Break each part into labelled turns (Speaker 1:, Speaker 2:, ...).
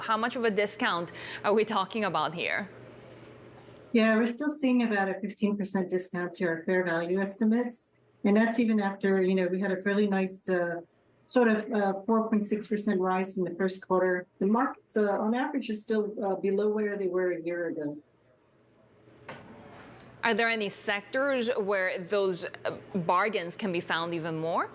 Speaker 1: How much of a discount are we talking about here?
Speaker 2: Yeah, we're still seeing about a 15% discount to our fair value estimates. And that's even after, we had a fairly nice sort of 4.6% rise in the first quarter. The markets on average is still below where they were a year ago.
Speaker 1: Are there any sectors where those bargains can be found even more?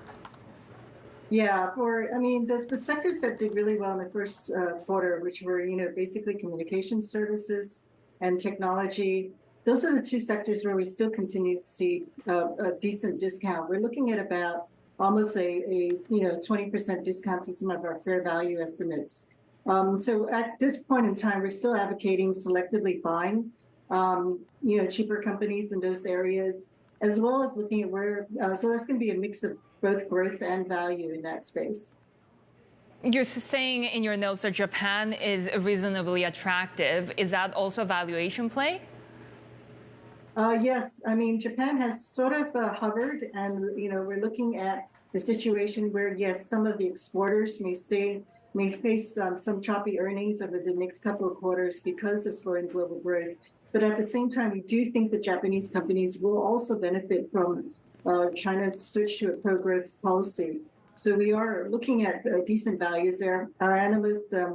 Speaker 2: Yeah, the sectors that did really well in the first quarter, which were, basically communication services and technology, those are the two sectors where we still continue to see a decent discount. We're looking at about almost a 20% discount to some of our fair value estimates. So at this point in time, we're still advocating selectively buying, cheaper companies in those areas, as well as looking at where, so that's going to be a mix of both growth and value in that space.
Speaker 1: You're saying in your notes that Japan is reasonably attractive. Is that also a valuation play?
Speaker 2: Yes, Japan has sort of hovered, and we're looking at the situation where yes, some of the exporters may face some choppy earnings over the next couple of quarters because of slowing global growth. But at the same time, we do think that Japanese companies will also benefit from China's switch to a pro-growth policy. So we are looking at decent values there. Our analyst has,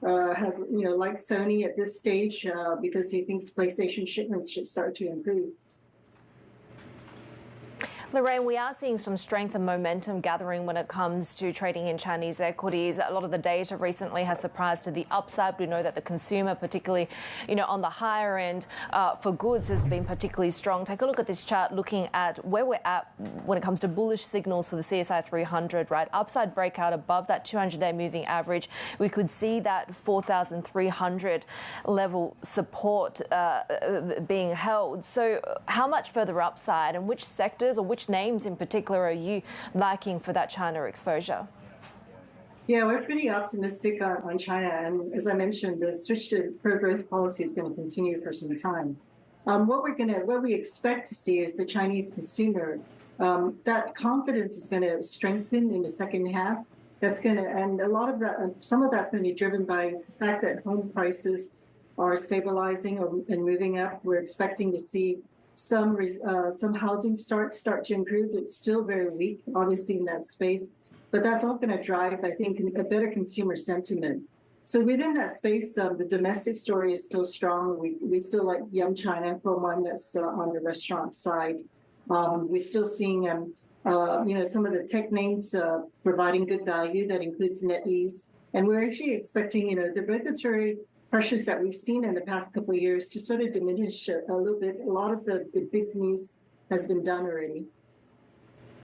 Speaker 2: like Sony at this stage because he thinks PlayStation shipments should start to improve.
Speaker 3: Lorraine, we are seeing some strength and momentum gathering when it comes to trading in Chinese equities. A lot of the data recently has surprised to the upside. We know that the consumer, particularly, on the higher end for goods, has been particularly strong. Take a look at this chart looking at where we're at when it comes to bullish signals for the CSI 300, right? Upside breakout above that 200-day moving average. We could see that 4,300 level support being held. So how much further upside, and which sectors or which names in particular are you liking for that China exposure?
Speaker 2: Yeah, we're pretty optimistic on China. And as I mentioned, the switch to pro-growth policy is going to continue for some time. What we expect to see is the Chinese consumer, that confidence is going to strengthen in the second half. And a lot of that, some of that's going to be driven by the fact that home prices are stabilizing and moving up. We're expecting to see some housing start to improve. It's still very weak, obviously, in that space, but that's all going to drive, I think, a better consumer sentiment. So within that space, the domestic story is still strong. We still like Yum China for one that's on the restaurant side. We're still seeing, some of the tech names providing good value. That includes NetEase, and we're actually expecting, the regulatory pressures that we've seen in the past couple of years to sort of diminish a little bit. A lot of the big news has been done already.